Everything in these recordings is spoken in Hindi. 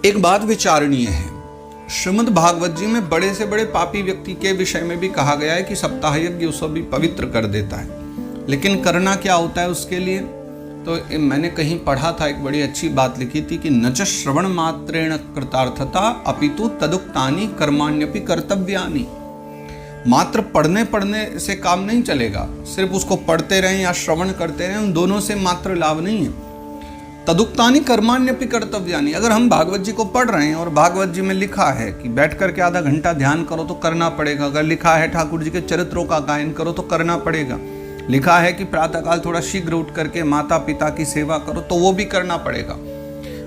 एक बात विचारणीय है, श्रीमद् भागवत जी में बड़े से बड़े पापी व्यक्ति के विषय में भी कहा गया है कि सप्ताह यज्ञ उसको भी पवित्र कर देता है। लेकिन करना क्या होता है उसके लिए? तो मैंने कहीं पढ़ा था, एक बड़ी अच्छी बात लिखी थी कि न च श्रवण मात्रेण कृतार्थता अपितु तदुक्तानि कर्माण्यपि कर्तव्यानि। मात्र पढ़ने से काम नहीं चलेगा, सिर्फ उसको पढ़ते रहें या श्रवण करते रहें, उन दोनों से मात्र लाभ नहीं है। तदुक्तानि कर्माण्यपि कर्तव्यानि। अगर हम भागवत जी को पढ़ रहे हैं और भागवत जी में लिखा है कि बैठ करके आधा घंटा ध्यान करो तो करना पड़ेगा। अगर लिखा है ठाकुर जी के चरित्रों का गायन करो तो करना पड़ेगा। लिखा है कि प्रातःकाल थोड़ा शीघ्र उठ करके माता पिता की सेवा करो तो वो भी करना पड़ेगा।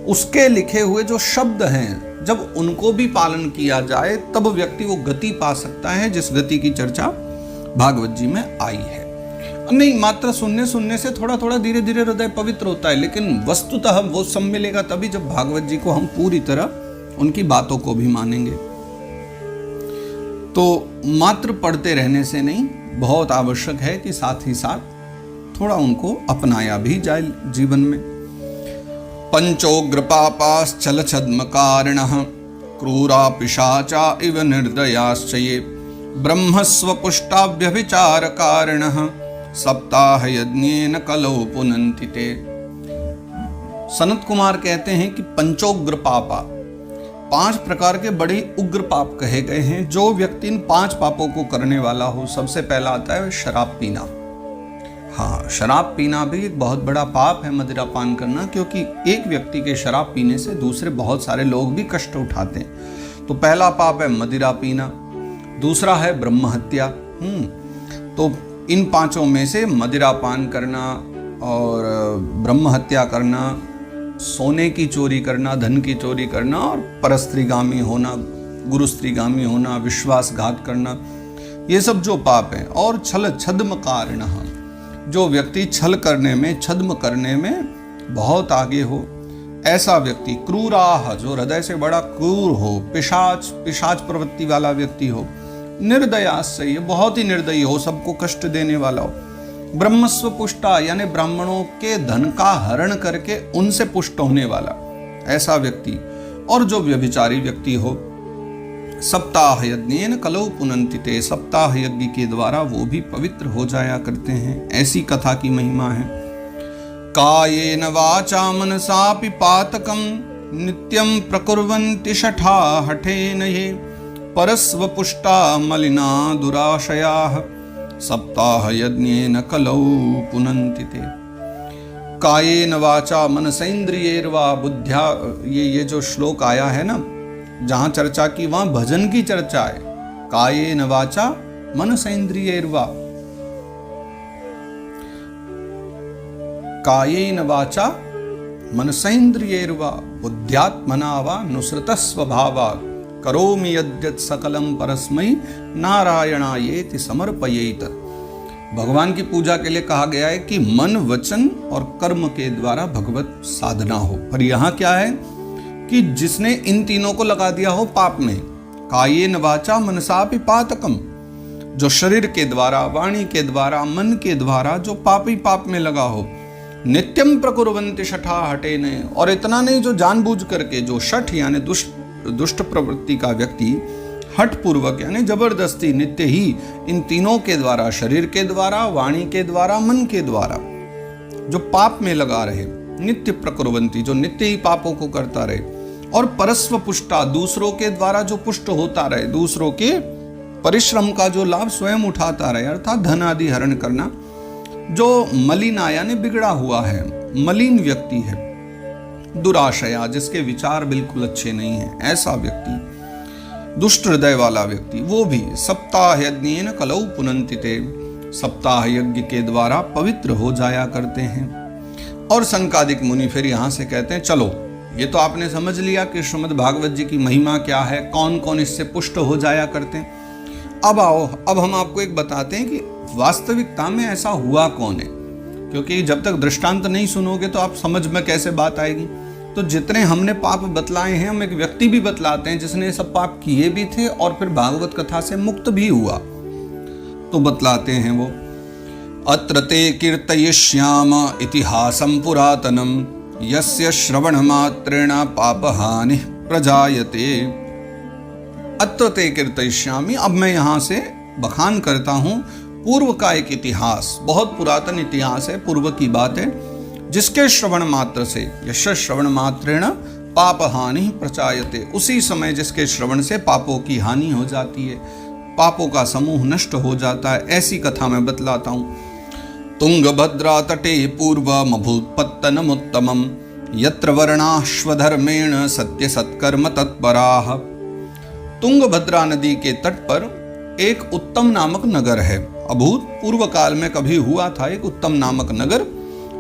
उसके लिखे हुए जो शब्द हैं, जब उनको भी पालन किया जाए तब व्यक्ति वो गति पा सकता है जिस गति की चर्चा भागवत जी में आई है। नहीं मात्र सुनने से थोड़ा थोड़ा धीरे धीरे हृदय पवित्र होता है, लेकिन वस्तुतः वो सब मिलेगा तभी जब भागवत जी को हम पूरी तरह उनकी बातों को भी मानेंगे। तो मात्र पढ़ते रहने से नहीं, बहुत आवश्यक है कि साथ ही साथ थोड़ा उनको अपनाया भी जाए जीवन में। पंचोग्र पापाश्चल छद्मकारिणः क्रूरा पिशाचा इव निर्दयाश्च ये ब्रह्मस्वपुष्टाभ्यभिचारकारिणः सप्ताह यज्ञेन कलौ पुनन्ति ते। सनत कुमार कहते हैं कि पंचोग्र पापा, 5 प्रकार के बड़े उग्र पाप कहे गए हैं। जो व्यक्ति इन 5 पापों को करने वाला हो, सबसे पहला आता है शराब पीना। हाँ, शराब पीना भी एक बहुत बड़ा पाप है, मदिरा पान करना, क्योंकि एक व्यक्ति के शराब पीने से दूसरे बहुत सारे लोग भी कष्ट उठाते हैं। तो पहला पाप है मदिरा पीना। दूसरा है ब्रह्म हत्या। तो इन 5 में से मदिरा पान करना और ब्रह्म हत्या करना, सोने की चोरी करना, धन की चोरी करना और परस्त्रीगामी होना, गुरुस्त्रीगामी होना, विश्वासघात करना, ये सब जो पाप हैं। और छल छद्म कारिणः, जो व्यक्ति छल करने में, छद्म करने में बहुत आगे हो, ऐसा व्यक्ति। क्रूराह, जो हृदय से बड़ा क्रूर हो, पिशाच प्रवृत्ति वाला व्यक्ति हो। निर्दयाश्च, ये बहुत ही निर्दयी हो, सबको कष्ट देने वाला हो। ब्रह्मस्व पुष्टा, यानी ब्राह्मणों के धन का हरण करके उनसे पुष्ट होने वाला, ऐसा व्यक्ति। और जो व्यभिचारी व्यक्ति हो। सप्ताह यज्ञेन कलौ पुनन्ति ते, सप्ताह यज्ञ के द्वारा वो भी पवित्र हो जाया करते हैं। ऐसी कथा की महिमा है। कायेन वाचा मनसापि पातकं नित्यं प्रकुर्वन्ति शठा हठेन ये परस्वपुष्टा मलिना दुराशयाः सप्ताह यज्ञेन कलौ पुनन्ति ते। कायेन वाचा मनसेन्द्रियैर्वा बुद्ध्या, ये जो श्लोक आया है ना, जहां चर्चा की वहां भजन की चर्चा है। कायेन वाचा मनसेन्द्रियैर्वा, कायेन वाचा मनसेन्द्रियैर्वा बुद्ध्यात्मना वा नुसृतः स्वभावात् करोमि यद्यत् सकलम परस्मै नारायणायेति समर्पयेत। भगवान की पूजा के लिए कहा गया है कि मन, वचन और कर्म के द्वारा भगवत साधना हो। पर यहाँ क्या है कि जिसने इन तीनों को लगा दिया हो पाप में, कायेन वाचा मनसापि पातकम, जो शरीर के द्वारा, वाणी के द्वारा, मन के द्वारा जो पापी पाप में लगा हो। नित्यम प्रकुर्वन्ति शठा हठेन, और इतना नहीं, जो जानबूझ करके, जो शठ यानी दुष्ट प्रवृत्ति का व्यक्ति हठ पूर्वक यानी जबरदस्ती नित्य ही इन तीनों के द्वारा, शरीर के द्वारा, वाणी के द्वारा, मन के द्वारा जो पाप में लगा रहे, नित्य प्रकुर्वन्ति, जो नित्य ही पापों को करता रहे। और परस्व पुष्टा, दूसरों के द्वारा जो पुष्ट होता रहे, दूसरों के परिश्रम का जो लाभ स्वयं उठाता रहे, अर्थात धन आदि हरण करना। जो मलिना यानी बिगड़ा हुआ है, मलिन व्यक्ति है। दुराशया, जिसके विचार बिल्कुल अच्छे नहीं हैं, ऐसा व्यक्ति, दुष्ट हृदय वाला व्यक्ति, वो भी सप्ताह यज्ञेन कलौ पुनन्ति ते, सप्ताह यज्ञ के द्वारा पवित्र हो जाया करते हैं। और सनकादिक मुनि फिर यहाँ से कहते हैं, चलो ये तो आपने समझ लिया कि श्रीमद् भागवत जी की महिमा क्या है, कौन कौन इससे पुष्ट हो जाया करते हैं। अब आओ, अब हम आपको एक बताते हैं कि वास्तविकता में ऐसा हुआ कौन है, क्योंकि जब तक दृष्टांत नहीं सुनोगे तो आप समझ में कैसे बात आएगी। तो जितने हमने पाप बतलाए हैं, हम एक व्यक्ति भी बतलाते हैं जिसने सब पाप किए भी थे और फिर भागवत कथा से मुक्त भी हुआ, तो बतलाते हैं वो। अत्र ते कीर्तयिष्याम इतिहासं पुरातनम यस्य श्रवण मात्रेण पापहानि प्रजायते अत्र ते कीर्तयिष्यामि। अब मैं यहाँ से बखान करता हूँ पूर्व का एक इतिहास, बहुत पुरातन इतिहास है, पूर्व की बात है, जिसके श्रवण मात्र से, यश श्रवण मात्रेण पाप हानि प्रचायते, उसी समय जिसके श्रवण से पापों की हानि हो जाती है, पापों का समूह नष्ट हो जाता है। ऐसी कथा मैं बतलाता हूँ। तुंगभद्रा तटे पूर्वमभूत्पत्तनमुत्तमम् यत्र वर्णाश्वधर्मेण सत्य सत्कर्म तत्पराः। तुंगभद्रा नदी के तट पर एक उत्तम नामक नगर है। अभूत पूर्व काल में कभी हुआ था एक उत्तम नामक नगर,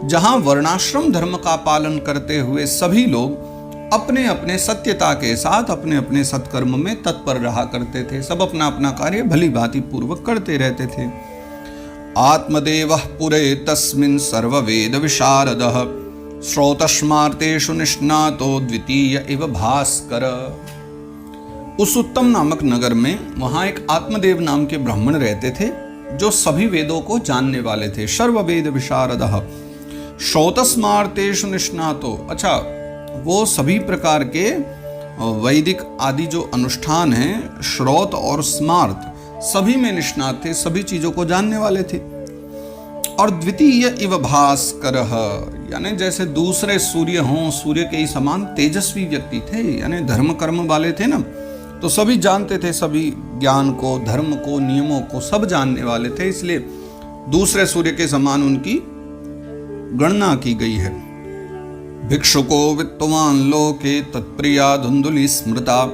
जहां वर्णाश्रम धर्म का पालन करते हुए सभी लोग अपने अपने सत्यता के साथ अपने अपने सत्कर्म में तत्पर रहा करते थे। सब अपना अपना कार्य भली भांति पूर्वक करते रहते थे। आत्मदेवः पुरे तस्मिन् सर्ववेद विशारदः श्रोतस्मार्तेषु निष्णातो द्वितीय इव भास्कर। उस उत्तम नामक नगर में वहां एक आत्मदेव नाम के ब्राह्मण रहते थे, जो सभी वेदों को जानने वाले थे। सर्ववेद विशारदः श्रोतस्मार्तेषु निष्णातो, अच्छा, वो सभी प्रकार के वैदिक आदि जो अनुष्ठान हैं, श्रोत और स्मार्त, सभी में निष्णात थे, सभी चीजों को जानने वाले थे। और द्वितीय इव भास्कर, यानी जैसे दूसरे सूर्य हों, सूर्य के ही समान तेजस्वी व्यक्ति थे, यानी धर्म कर्म वाले थे ना, तो सभी जानते थे, सभी ज्ञान को, धर्म को, नियमों को सब जानने वाले थे, इसलिए दूसरे सूर्य के समान उनकी गणना की गई है। भिक्षुको वित्तवान लोके तत्प्रिया धुंधुली स्मृता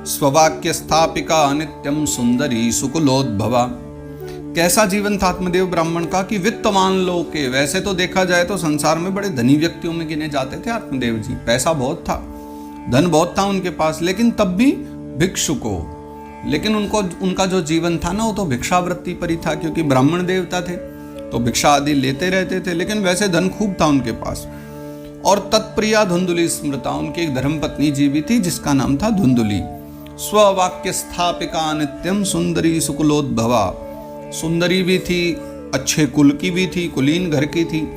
स्ववाक्य स्थापिका नित्यम सुंदरी सुकुलोद्भवा। कैसा जीवन था आत्मदेव ब्राह्मण का कि वित्तवान लोके, वैसे तो देखा जाए तो संसार में बड़े धनी व्यक्तियों में गिने जाते थे आत्मदेव जी, पैसा बहुत था, धन बहुत था उनके पास, लेकिन तब भी भिक्षुको, लेकिन उनका जो जीवन था ना, वो तो भिक्षावृत्ति पर ही था, क्योंकि ब्राह्मण देवता थे तो भिक्षा आदि लेते रहते थे, लेकिन वैसे धन खूब था उनके पास। और तत्प्रिया धुंधुली स्मृता, उनकी एक धर्मपत्नी जीवी थी जिसका नाम था धुंधुली। स्ववाक्य स्थापिका नित्यम सुंदरी सुकुलोद्भवा, सुंदरी भी थी, अच्छे कुल की भी थी, कुलीन घर की थी,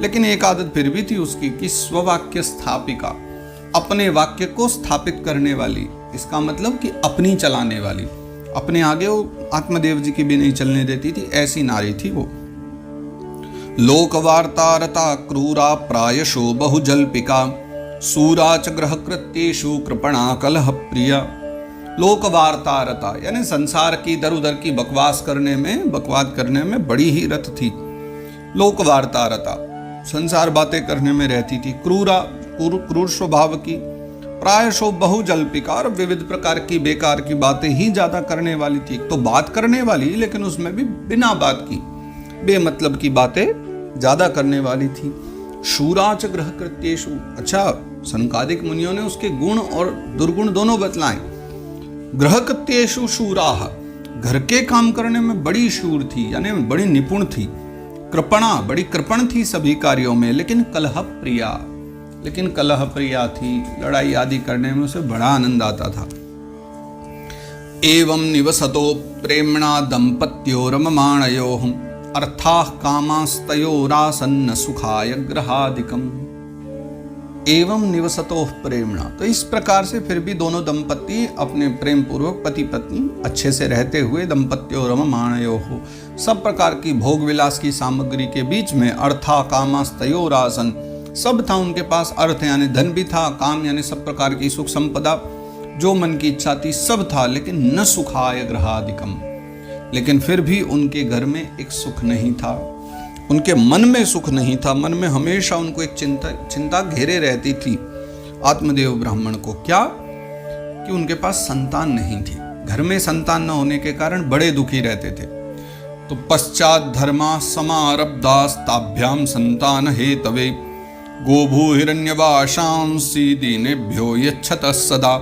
लेकिन एक आदत फिर भी थी उसकी कि स्ववाक्य स्थापिका, अपने वाक्य को स्थापित करने वाली। इसका मतलब कि अपनी चलाने वाली, अपने आगे वो आत्मदेव जी की भी नहीं चलने देती थी, ऐसी नारी थी वो। लोकवार्तारता क्रूरा प्रायशो बहुजल्पिका सूरा च ग्रह कृत्येषु कृपणा कलह प्रिया। लोकवार्तारता यानी संसार की इधर उधर की बकवाद करने में बड़ी ही रत थी। लोकवार्तारता, संसार बातें करने में रहती थी। क्रूर स्वभाव की, प्रायशो बहुजल्पिका, और विविध प्रकार की बेकार की बातें ही ज्यादा करने वाली थी। तो बात करने वाली, लेकिन उसमें भी बिना बात की बेमतलब की बातें ज्यादा करने वाली थी। शूराच ग्रह कृत्येषु, अच्छा, सनकादिक मुनियों ने उसके गुण और दुर्गुण दोनों बतलाए। ग्रह कृत्येषु शूराः, घर के काम करने में बड़ी शूर थी, यानी बड़ी निपुण थी। कृपणा, बड़ी कृपण थी सभी कार्यों में, लेकिन कलह प्रिया थी, लड़ाई आदि करने में उसे बड़ा आनंद आता था। एवं निवसतो प्रेम्णा दंपत्यो रममाणयोः अर्थाः कामास्तयोरासन्न सुखाय ग्रहादिकम्। एवं निवसतो प्रेम्णा, तो इस प्रकार से फिर भी दोनों दंपति अपने प्रेम पूर्वक पति पत्नी अच्छे से रहते हुए, दंपत्यो रममाणयोः, सब प्रकार की भोग विलास की सामग्री के बीच में, अर्था कामास्तयोरासन, सब था उनके पास। अर्थ यानी धन भी था, काम यानी सब प्रकार की सुख संपदा, जो मन की इच्छा थी सब था, लेकिन न सुखाय ग्रहादिकम, लेकिन फिर भी उनके घर में एक सुख नहीं था, उनके मन में सुख नहीं था। मन में हमेशा उनको एक चिंता घेरे रहती थी आत्मदेव ब्राह्मण को। क्या? कि उनके पास संतान नहीं थी। घर में संतान न होने के कारण बड़े दुखी रहते थे। तो पश्चात धर्मा समारब्धास्ताभ्याम संतान हेतवे गोभू हिरण्यवाशांसी दीनेभ्यो यच्छतः सदा।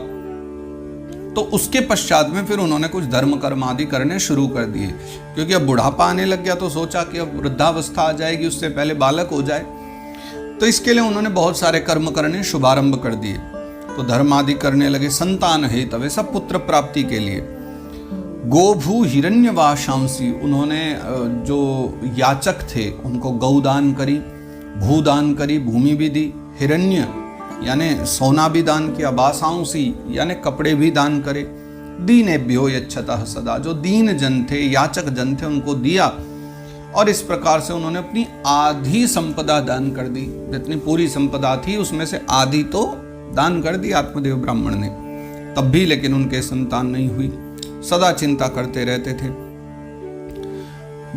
तो उसके पश्चात में फिर उन्होंने कुछ धर्म कर्म आदि करने शुरू कर दिए, क्योंकि अब बुढ़ापा आने लग गया, तो सोचा कि अब वृद्धावस्था आ जाएगी, उससे पहले बालक हो जाए। तो इसके लिए उन्होंने बहुत सारे कर्म करने शुभारंभ कर दिए। तो धर्म आदि करने लगे, संतान हेतवे, सब पुत्र प्राप्ति के लिए। गोभू हिरण्यवाशांसी, उन्होंने जो याचक थे उनको गौदान करी, भूदान करी, भूमि भी दी। हिरण्य यानी सोना भी दान किया, वासांसी यानी कपड़े भी दान करे, दीनेभ्यो यच्छतः सदा, जो दीन जन थे, याचक जन थे, उनको दिया। और इस प्रकार से उन्होंने अपनी आधी संपदा दान कर दी। जितनी पूरी संपदा थी उसमें से आधी तो दान कर दी आत्मदेव ब्राह्मण ने। तब भी लेकिन उनके संतान नहीं हुई, सदा चिंता करते रहते थे।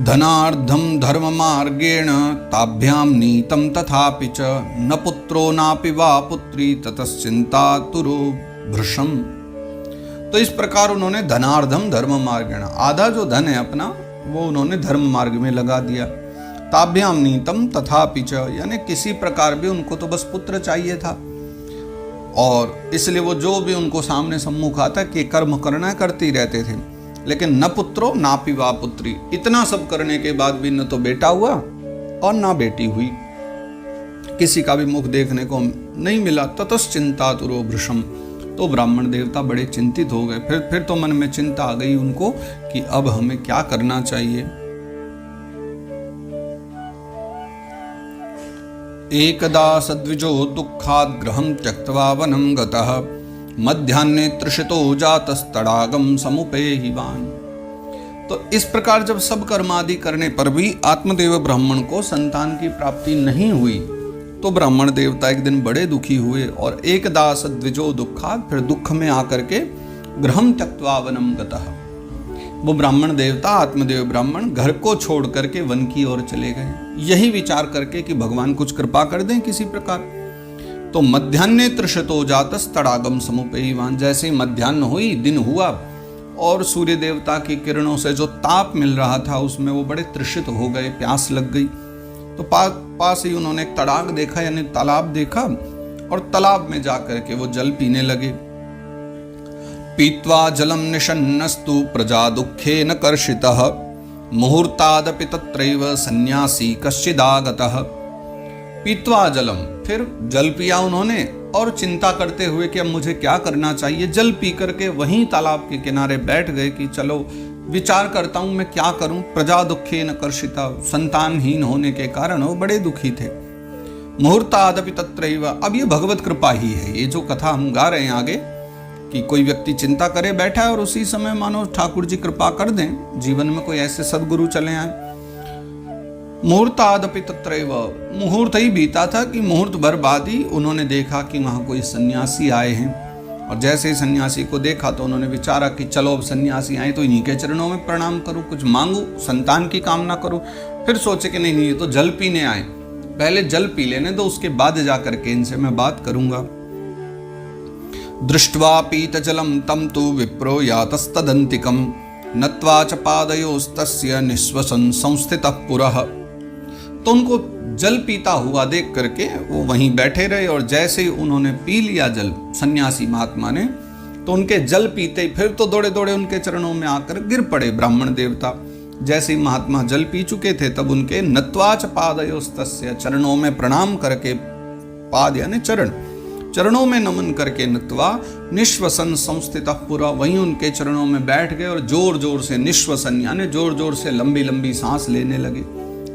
धनार्धम धर्म मार्गेण ताभ्याम नीतम तथापि च न पुत्रो नापि वा पुत्री ततश्चिंता तुरो भृशम। तो इस प्रकार उन्होंने धनार्धम धर्म मार्गेण, आधा जो धन है अपना वो उन्होंने धर्म मार्ग में लगा दिया। ताभ्याम नीतम तथापि च, यानी किसी प्रकार भी उनको तो बस पुत्र चाहिए था, और इसलिए वो जो भी उनको सामने सम्मुख आता कि कर्म करना करते ही रहते थे। लेकिन न पुत्रो नापि वा पुत्री, इतना सब करने के बाद भी न तो बेटा हुआ और ना बेटी हुई, किसी का भी मुख देखने को नहीं मिला। ततश्चिंता तुरो भृशम, तो ब्राह्मण देवता बड़े चिंतित हो गए। फिर तो मन में चिंता आ गई उनको कि अब हमें क्या करना चाहिए। एकदा सद्विजो दुःखात् गृहं त्यक्त्वा वनं गतः मध्याह्ने तृषितो जातस्तडागम समुपेहिवान्। तो इस प्रकार जब सब कर्मादि करने पर भी आत्मदेव ब्राह्मण को संतान की प्राप्ति नहीं हुई, तो ब्राह्मण देवता एक दिन बड़े दुखी हुए और एकदा सद्विजो दुःखात्, फिर दुख में आकर के गृहं त्यक्त्वा वनं गतः, वो ब्राह्मण देवता आत्मदेव ब्राह्मण घर को छोड़ करके वन की ओर चले गए, यही विचार करके कि भगवान कुछ कृपा कर दें किसी प्रकार। तो मध्याह्ने तृषितो जातस् तडागम समुपेहिवान्, जैसे ही मध्याह्न हुई, दिन हुआ, और सूर्य देवता की किरणों से जो ताप मिल रहा था उसमें वो बड़े तृषित हो गए, प्यास लग गई। तो पास ही उन्होंने एक तड़ाग देखा, यानी तालाब देखा, और तालाब में जाकर के वो जल पीने लगे। पीत्वा जलम निषन्नस्तु प्रजा दुखे न कर्षितः मुहूर्तादपि तत्रैव सन्यासी कश्चिदागतः। पीत्वा जलम, फिर जल पिया उन्होंने और चिंता करते हुए कि अब मुझे क्या करना चाहिए, जल पी करके वहीं तालाब के किनारे बैठ गए कि चलो विचार करता हूं मैं क्या करूं। प्रजा दुखे न कर्षिता, संतानहीन होने के कारण वो बड़े दुखी थे। मुहूर्तादपि तत्रैव, अब ये भगवत कृपा ही है, ये जो कथा हम गा रहे हैं आगे कि कोई व्यक्ति चिंता करे बैठा है और उसी समय मानो ठाकुर जी कृपा कर दें, जीवन में कोई ऐसे सदगुरु चले आए। मुहूर्तादपि तत्रैव, मुहूर्त ही बीता था कि मुहूर्त भर बाद ही उन्होंने देखा कि वहां कोई सन्यासी आए हैं, और जैसे ही सन्यासी को देखा तो उन्होंने विचारा कि चलो अब सन्यासी आए तो इन्हीं के चरणों में प्रणाम करूं, कुछ मांगू, संतान की कामना करूं। फिर सोचे कि नहीं ये तो जल पीने आए, पहले जल पी लेने दो, उसके बाद जाकर के इनसे मैं बात करूंगा। दृष्ट्वा पीतजलं तं तु विप्रो यातस्तदन्तिकं नत्वा च पादयोस्तस्य निःश्वसन् संस्थितः पुरः। तो उनको जल पीता हुआ देख करके वो वहीं बैठे रहे, और जैसे ही उन्होंने पी लिया जल सन्यासी महात्मा ने, तो उनके जल पीते ही फिर तो दौड़े दौड़े उनके चरणों में आकर गिर पड़े ब्राह्मण देवता। जैसे ही महात्मा जल पी चुके थे तब उनके नत्वाच पादयोस्तस्य, चरणों में प्रणाम करके, पाद यानी चरण, चरणों में नमन करके नत्वा निःश्वसन संस्थितः पुरा, वहीं उनके चरणों में बैठ गए और जोर जोर से निःश्वसन यानी जोर जोर से लंबी लंबी सांस लेने लगे,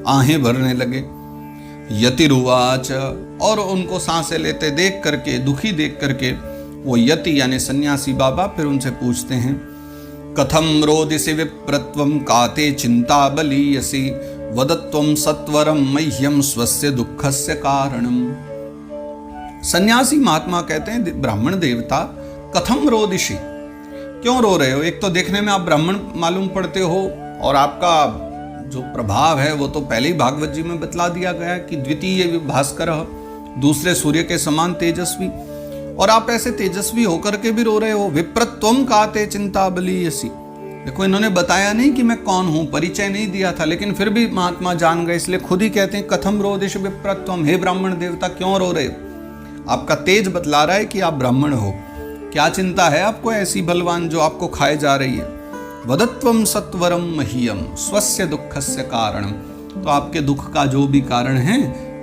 आहें भरने लगे। यतिरुवाच, और उनको सांसें लेते देख करके, दुखी देख करके वो यति यानी सन्यासी बाबा फिर उनसे पूछते हैं, कथम रोदिसि विप्रत्वं काते चिंता बलीयसी वदत्वं सत्वरम मह्यम स्वस्य दुःखस्य कारणम। सन्यासी महात्मा कहते हैं, ब्राह्मण देवता कथम रोदिषि, क्यों रो रहे हो? एक तो देखने में आप ब्राह्मण मालूम पड़ते हो, और आपका जो प्रभाव है वो तो पहले ही भागवत जी में बतला दिया गया है कि द्वितीय भास्कर, दूसरे सूर्य के समान तेजस्वी, और आप ऐसे तेजस्वी होकर के भी रो रहे हो। विप्रत्वम काते चिंता बलीयसी, देखो इन्होंने बताया नहीं कि मैं कौन हूं, परिचय नहीं दिया था, लेकिन फिर भी महात्मा जान गए, इसलिए खुद ही कहते हैं कथम रोदिष विप्रत्वम, हे ब्राह्मण देवता क्यों रो रहे हो? आपका तेज बतला रहा है कि आप ब्राह्मण हो, क्या चिंता है आपको ऐसी बलवान जो आपको खाए जा रही है। वदत्वम सत्वरम मह्यम स्वस्य दुःखस्य कारणम, तो आपके दुख का जो भी कारण है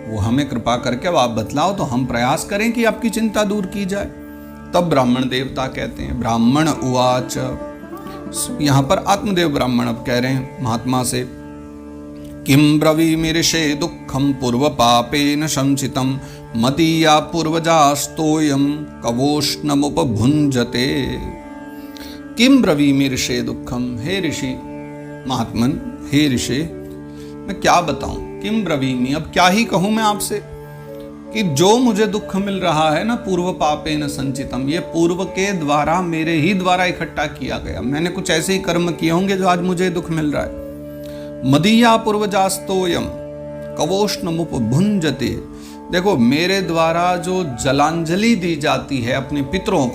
वो हमें कृपा करके अब आप बतलाओ, तो हम प्रयास करें कि आपकी चिंता दूर की जाए। तब ब्राह्मण देवता कहते हैं, ब्राह्मण उवाच, यहां पर आत्मदेव ब्राह्मण अब कह रहे हैं महात्मा से, किम ब्रवीमिर्षे दुःखम पूर्व पापेन संचितम मदीया पूर्वजास्तोयम कवोष्णमुपभुञ्जते। किम ब्रवीमि ऋषे दुखम। हे ऋषि महात्मन, हे ऋषि, मैं क्या बताऊं। किम ब्रवीमि, अब क्या ही कहूं मैं आपसे कि जो मुझे दुख मिल रहा है ना, पूर्व पापेन संचितम, ये पूर्व के द्वारा, मेरे ही द्वारा इकट्ठा किया गया। मैंने कुछ ऐसे ही कर्म किए होंगे जो आज मुझे दुख मिल रहा है। मदीया पूर्वजास्तोयम कवोष्णमुपभुञ्जते। देखो, मेरे द्वारा जो जलांजलि दी जाती है अपने पितरों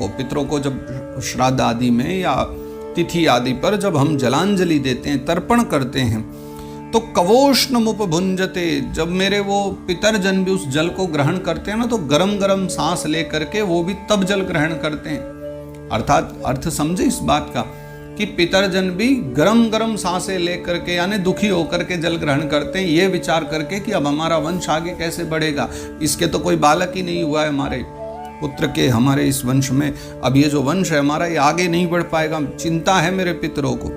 को जब श्राद्ध आदि में या तिथि आदि पर जब हम जलांजलि देते हैं, तर्पण करते हैं, तो कवोष्णमुपभुञ्जते, जब मेरे वो पितरजन भी उस जल को ग्रहण करते हैं ना, तो गरम गरम सांस ले करके वो भी तब जल ग्रहण करते हैं। अर्थात अर्थ समझे इस बात का कि पितरजन भी गरम गरम सांसें ले करके, यानी दुखी होकर के जल ग्रहण करते हैं, ये विचार करके कि अब हमारा वंश आगे कैसे बढ़ेगा। इसके तो कोई बालक ही नहीं हुआ है हमारे पुत्र के, हमारे इस वंश में अब ये जो वंश है हमारा, ये आगे नहीं बढ़ पाएगा, चिंता है मेरे पितरों को।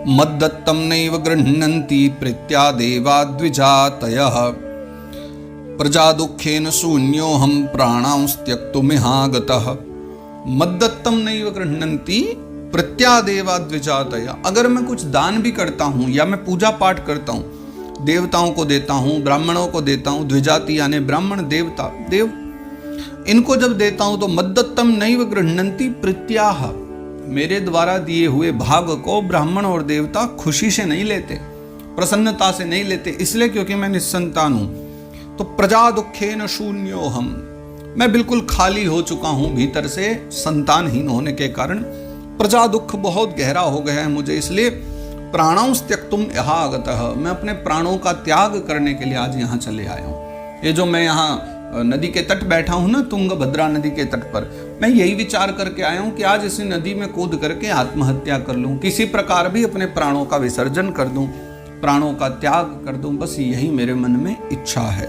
मद्दत्तम नैव गृह्णन्ति प्रीत्या देवा द्विजातयः प्रजा दुखेन शून्योऽहं प्राणांस्त्यक्तुमिहागतः। मद्दत्तम नैव गृह्णन्ति प्रत्या देवा द्विजातयः। अगर मैं कुछ दान भी करता हूं या मैं पूजा पाठ करता हूं, देवताओं को देता हूं, ब्राह्मणों को देता हूं, द्विजाति यानी ब्राह्मण, देवता, देव, इनको जब देता हूं तो मद्दत्तम नैव गृह्णन्ति प्रत्याह, मेरे द्वारा दिए हुए भाग को ब्राह्मण और देवता खुशी से नहीं लेते, प्रसन्नता से नहीं लेते, इसलिए क्योंकि मैं निस्संतान हूं। तो प्रजा दुखेन शून्योऽहम्, मैं बिल्कुल खाली हो चुका हूं भीतर से, संतानहीन होने के कारण प्रजा दुख बहुत गहरा हो गया है मुझे, इसलिए प्राणांस्त्यक्तुम यहा आगतः, मैं अपने प्राणों का त्याग करने के लिए आज यहाँ चले आया हूँ। ये जो मैं यहाँ नदी के तट बैठा हूं ना, तुंगभद्रा नदी के तट पर, मैं यही विचार करके आया हूं कि आज इसी नदी में कूद करके आत्महत्या कर लूं, किसी प्रकार भी अपने प्राणों का विसर्जन कर दूं, प्राणों का त्याग कर दूं, बस यही मेरे मन में इच्छा है।